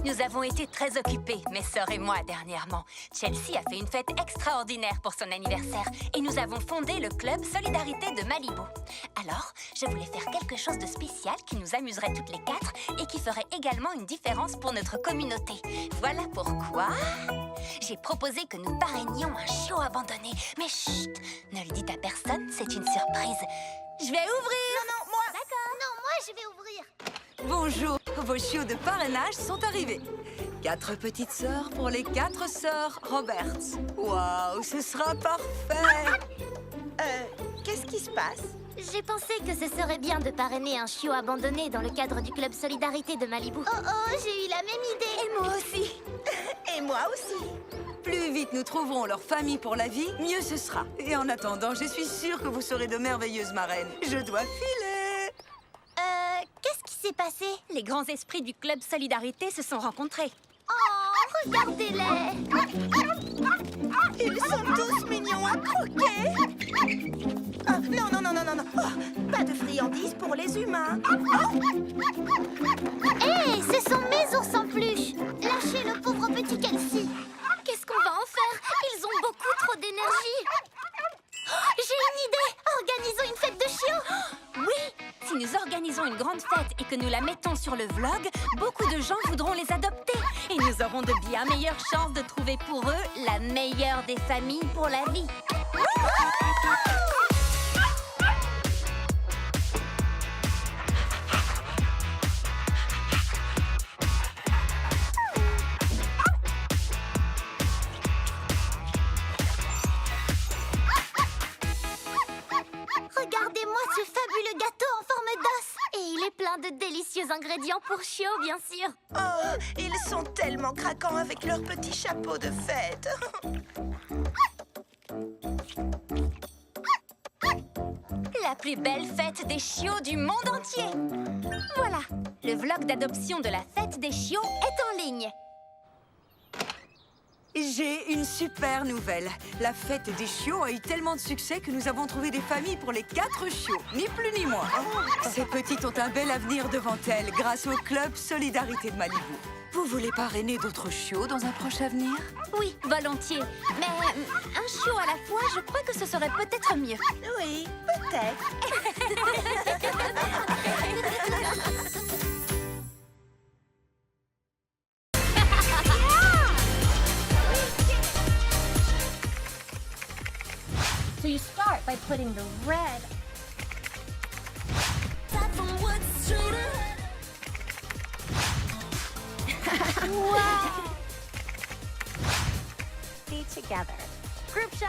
Nous avons été très occupés, mes sœurs et moi, dernièrement. Chelsea a fait une fête extraordinaire pour son anniversaire et nous avons fondé le club Solidarité de Malibu. Alors, je voulais faire quelque chose de spécial qui nous amuserait toutes les quatre et qui ferait également une différence pour notre communauté. Voilà pourquoi j'ai proposé que nous parrainions un chiot abandonné. Mais chut, ne le dites à personne, c'est une surprise. Je vais ouvrir. Non, moi. D'accord. Non, moi, je vais ouvrir. Bonjour, vos chiots de parrainage sont arrivés. 4 petites sœurs pour les 4 sœurs Roberts. Waouh, ce sera parfait. Qu'est-ce qui se passe? J'ai pensé que ce serait bien de parrainer un chiot abandonné dans le cadre du club Solidarité de Malibu. Oh, j'ai eu la même idée. Et moi aussi. Et moi aussi. Plus vite nous trouverons leur famille pour la vie, mieux ce sera. Et en attendant, je suis sûre que vous serez de merveilleuses marraines. Je dois filer. Qu'est-ce qui s'est passé? Les grands esprits du club Solidarité se sont rencontrés. Oh, regardez-les. Ils sont tous mignons à croquer. Ah, non. Oh, pas de friandises pour les humains. Hé, ce sont mes ours en peluche. Lâchez le pauvre petit Kelsey. Qu'est-ce qu'on va en faire? Ils ont beaucoup trop d'énergie. Oh, j'ai une idée. Organisons une fête de chiots. Oui, si nous organisons une grande fête et que nous la mettons sur le vlog, beaucoup de gens voudront les adopter. Et nous aurons de bien meilleures chances de trouver pour eux la meilleure des familles pour la vie. Regardez-moi ce fabuleux gâteau en forme d'os. Et il est plein de délicieux ingrédients pour chiots, bien sûr. Oh, ils sont tellement craquants avec leurs petits chapeaux de fête. La plus belle fête des chiots du monde entier. Voilà, le vlog d'adoption de la fête des chiots est en ligne. J'ai une super nouvelle. La fête des chiots a eu tellement de succès que nous avons trouvé des familles pour les 4 chiots, ni plus ni moins. Ces petites ont un bel avenir devant elles grâce au club Solidarité de Malibu. Vous voulez parrainer d'autres chiots dans un proche avenir? Oui, volontiers. Mais un chiot à la fois, je crois que ce serait peut-être mieux. Oui, peut-être. So you start by putting the red. Wow! Be together. Group shot.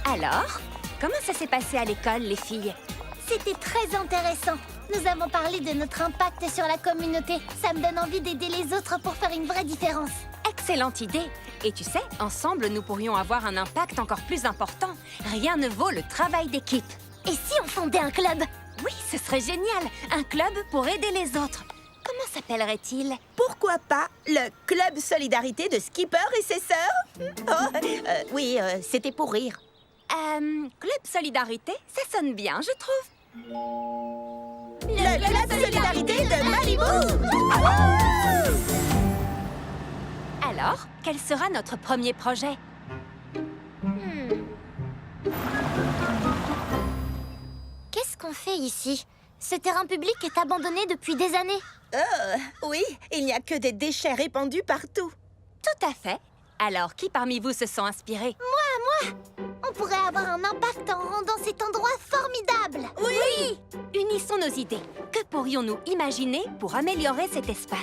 Alors, comment ça s'est passé à l'école, les filles? C'était très intéressant. Nous avons parlé de notre impact sur la communauté. Ça me donne envie d'aider les autres pour faire une vraie différence. Excellente idée. Et tu sais, ensemble, nous pourrions avoir un impact encore plus important. Rien ne vaut le travail d'équipe. Et si on fondait un club? Oui, ce serait génial. Un club pour aider les autres. Comment s'appellerait-il? Pourquoi pas le club Solidarité de Skipper et ses sœurs? Oh, oui, c'était pour rire. Club Solidarité, ça sonne bien, je trouve. Le club Solidarité de Malibu! Alors, quel sera notre premier projet? Qu'est-ce qu'on fait ici? Ce terrain public est abandonné depuis des années. Oui, il n'y a que des déchets répandus partout. Tout à fait. Alors, qui parmi vous se sent inspiré? Moi! On pourrait avoir un impact en rendant cet endroit formidable. Oui! Unissons nos idées. Que pourrions-nous imaginer pour améliorer cet espace?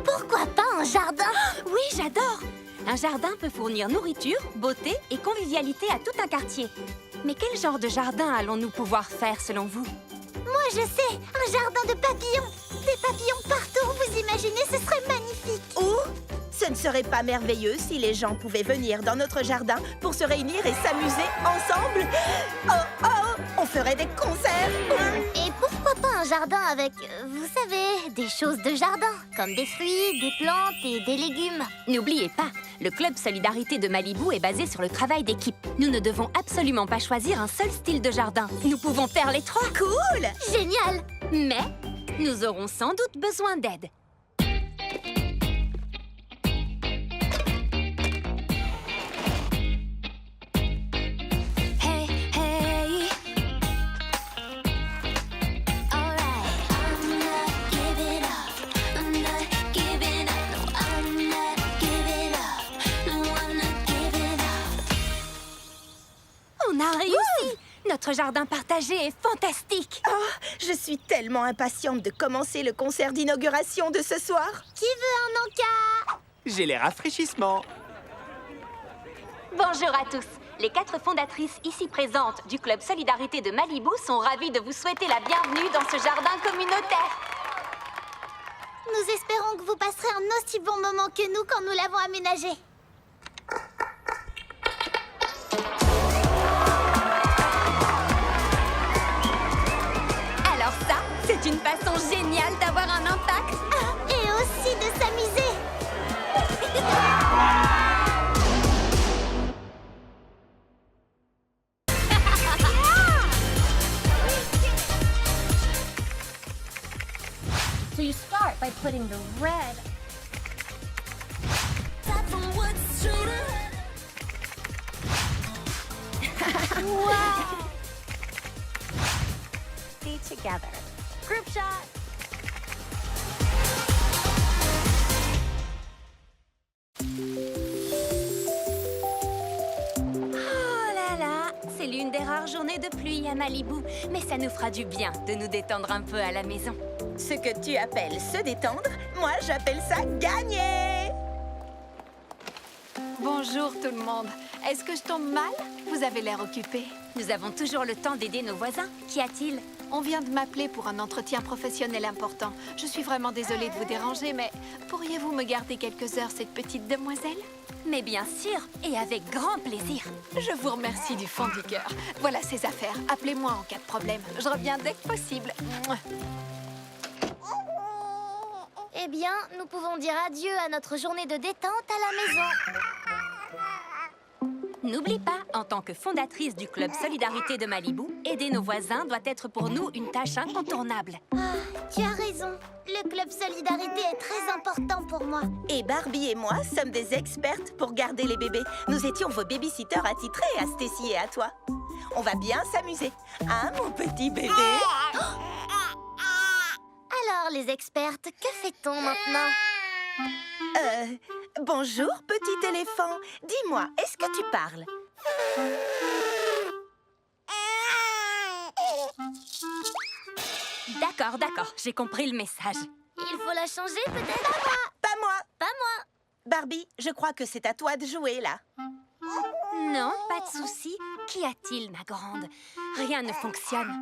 Pourquoi pas un jardin? Oui, j'adore! Un jardin peut fournir nourriture, beauté et convivialité à tout un quartier. Mais quel genre de jardin allons-nous pouvoir faire selon vous? Moi, je sais! Un jardin de papillons! Des papillons partout, vous imaginez, ce serait magnifique! Ou ce ne serait pas merveilleux si les gens pouvaient venir dans notre jardin pour se réunir et s'amuser ensemble? Oh, oh! On ferait des concerts. Et pourquoi pas un jardin avec, vous savez, des choses de jardin, comme des fruits, des plantes et des légumes. N'oubliez pas, le Club Solidarité de Malibu est basé sur le travail d'équipe. Nous ne devons absolument pas choisir un seul style de jardin. Nous pouvons faire les trois. Cool! Génial! Mais nous aurons sans doute besoin d'aide. Hey, hey. Alright. I'm not giving up. I'm not giving up. No, I'm not giving up. No, I'm not giving up. On a réussi! Notre jardin partagé est fantastique! Oh, je suis tellement impatiente de commencer le concert d'inauguration de ce soir. Qui veut un encas? J'ai les rafraîchissements. Bonjour à tous! Les 4 fondatrices ici présentes du Club Solidarité de Malibu sont ravies de vous souhaiter la bienvenue dans ce jardin communautaire. Nous espérons que vous passerez un aussi bon moment que nous quand nous l'avons aménagé. Alors ça, c'est une façon géniale d'avoir un impact! Et aussi de s'amuser. So you start by putting the red. Be together. Group shot. Oh là là, c'est l'une des rares journées de pluie à Malibu, mais ça nous fera du bien de nous détendre un peu à la maison. Ce que tu appelles se détendre, moi j'appelle ça gagner. Bonjour tout le monde. Est-ce que je tombe mal? Vous avez l'air occupé. Nous avons toujours le temps d'aider nos voisins. Qu'y a-t-il? On vient de m'appeler pour un entretien professionnel important. Je suis vraiment désolée de vous déranger, mais pourriez-vous me garder quelques heures, cette petite demoiselle? Mais bien sûr, et avec grand plaisir. Je vous remercie du fond du cœur. Voilà ces affaires. Appelez-moi en cas de problème. Je reviens dès que possible. Mouah. Eh bien, nous pouvons dire adieu à notre journée de détente à la maison. N'oublie pas, en tant que fondatrice du Club Solidarité de Malibu, aider nos voisins doit être pour nous une tâche incontournable. Ah, tu as raison. Le club Solidarité est très important pour moi. Et Barbie et moi sommes des expertes pour garder les bébés. Nous étions vos babysitters attitrés à Stacy et à toi. On va bien s'amuser. Hein, mon petit bébé? Alors, les expertes, que fait-on maintenant? Bonjour, petit éléphant. Dis-moi, est-ce que tu parles? D'accord, j'ai compris le message. Il faut la changer peut-être? Pas moi. Pas moi. Barbie, je crois que c'est à toi de jouer, là. Non, pas de souci. Qu'y a-t-il, ma grande? Rien ne fonctionne.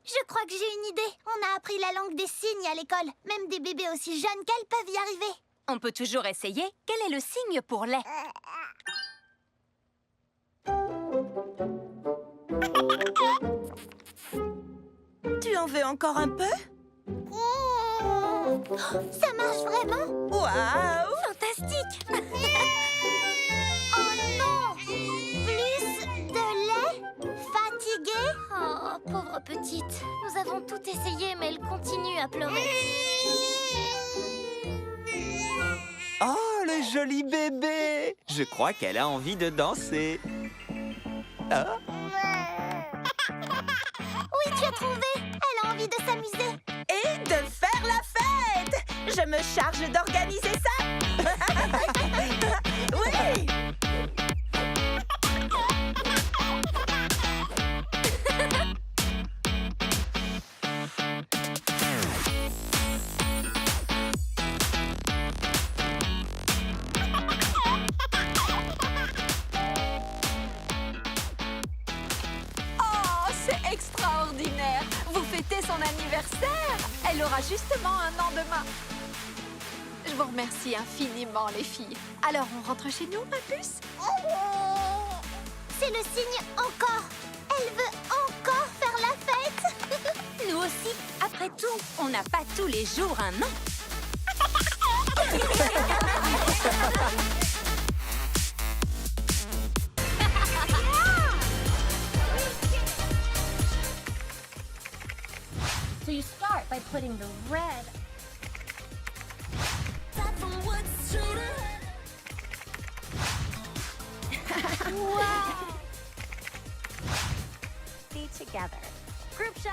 Je crois que j'ai une idée. On a appris la langue des signes à l'école. Même des bébés aussi jeunes qu'elles peuvent y arriver. On peut toujours essayer. Quel est le signe pour lait? Tu en veux encore un peu? Oh, ça marche vraiment? Waouh! Fantastique! Oh non! Plus de lait? Fatiguée? Oh, pauvre petite. Nous avons tout essayé, mais elle continue à pleurer. Oh, le joli bébé! Je crois qu'elle a envie de danser. Ah, Oui, tu as trouvé! Elle a envie de s'amuser. Et de faire la fête! Je me charge d'organiser ça! Oui! Oh, c'est extraordinaire! Vous fêtez son anniversaire! Elle aura justement un an demain. Je vous remercie infiniment, les filles. Alors, on rentre chez nous, ma puce? C'est le signe encore. Elle veut encore. aussi. Après tout, on n'a pas tous les jours un an. So you start by putting the red. Be together. Group shot.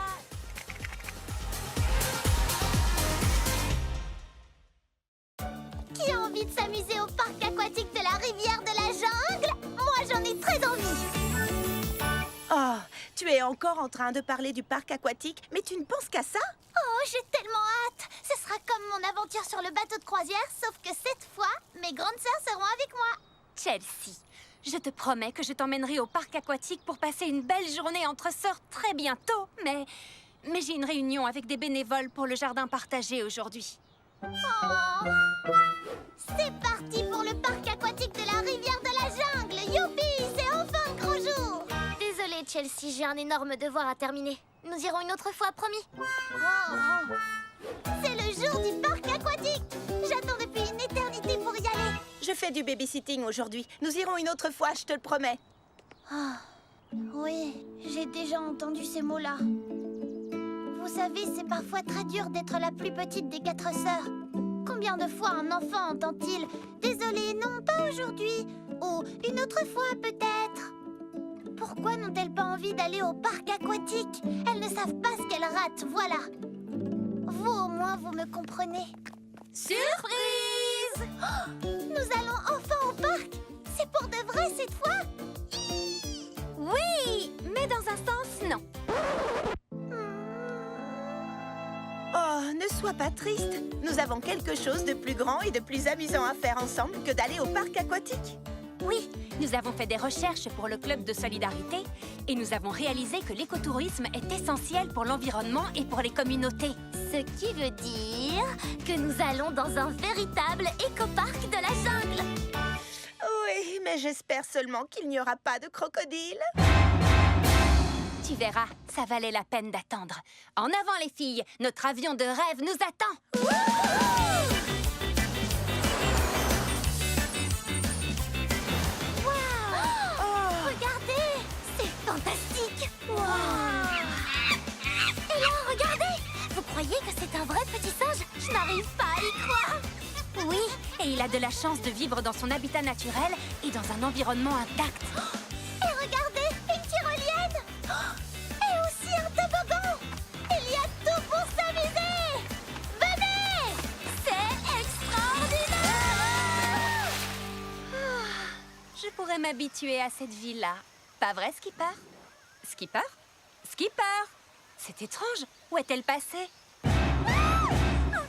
Qui a envie de s'amuser au parc aquatique de la rivière de la jungle? Moi, j'en ai très envie. Oh, tu es encore en train de parler du parc aquatique, mais tu ne penses qu'à ça? Oh, j'ai tellement hâte. Ce sera comme mon aventure sur le bateau de croisière, sauf que cette fois, mes grandes sœurs seront avec moi. Chelsea, je te promets que je t'emmènerai au parc aquatique pour passer une belle journée entre sœurs très bientôt, mais j'ai une réunion avec des bénévoles pour le jardin partagé aujourd'hui. Oh. C'est parti pour le parc aquatique de la rivière de la jungle. Youpi, c'est enfin le grand jour. Désolée, Chelsea, j'ai un énorme devoir à terminer. Nous irons une autre fois, promis. C'est le jour du parc aquatique. J'attends depuis une éternité pour y aller. Je fais du babysitting aujourd'hui. Nous irons une autre fois, je te le promets. Oui, j'ai déjà entendu ces mots-là. Vous savez, c'est parfois très dur d'être la plus petite des 4 sœurs. Combien de fois un enfant entend-il « Désolé, non, pas aujourd'hui » ou « Une autre fois, peut-être » Pourquoi n'ont-elles pas envie d'aller au parc aquatique? Elles ne savent pas ce qu'elles ratent, voilà. Vous, au moins, vous me comprenez. Surprise! Oh, nous allons enfin au parc. C'est pour de vrai cette fois? Oui, mais dans un sens, non. Oh, ne sois pas triste. Nous avons quelque chose de plus grand et de plus amusant à faire ensemble que d'aller au parc aquatique. Oui, nous avons fait des recherches pour le club de solidarité et nous avons réalisé que l'écotourisme est essentiel pour l'environnement et pour les communautés. Ce qui veut dire que nous allons dans un véritable écoparc de la jungle. Oui, mais j'espère seulement qu'il n'y aura pas de crocodile. Tu verras, ça valait la peine d'attendre. En avant les filles, notre avion de rêve nous attend. Regardez, c'est fantastique. Et là, regardez. Vous croyez que c'est un vrai petit singe? Je n'arrive pas à y croire. Oui, et il a de la chance de vivre dans son habitat naturel et dans un environnement intact. Et regardez, une tyrolienne. Et aussi un toboggan. Il y a tout pour s'amuser. Venez. C'est extraordinaire. Je pourrais m'habituer à cette vie-là. Pas vrai, Skipper? Skipper? Skipper! C'est étrange. Où est-elle passée? Un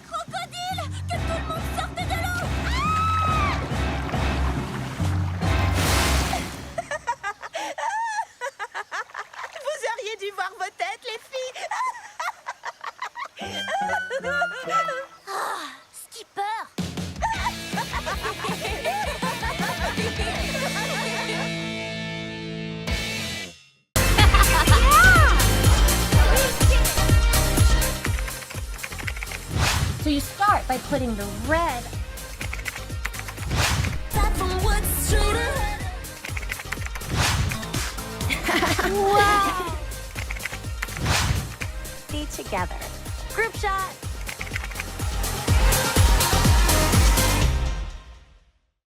crocodile. Que tout le monde sorte de l'eau. Vous auriez dû voir vos têtes, les filles. Skipper. So you start by putting the red. Be together. Group shot.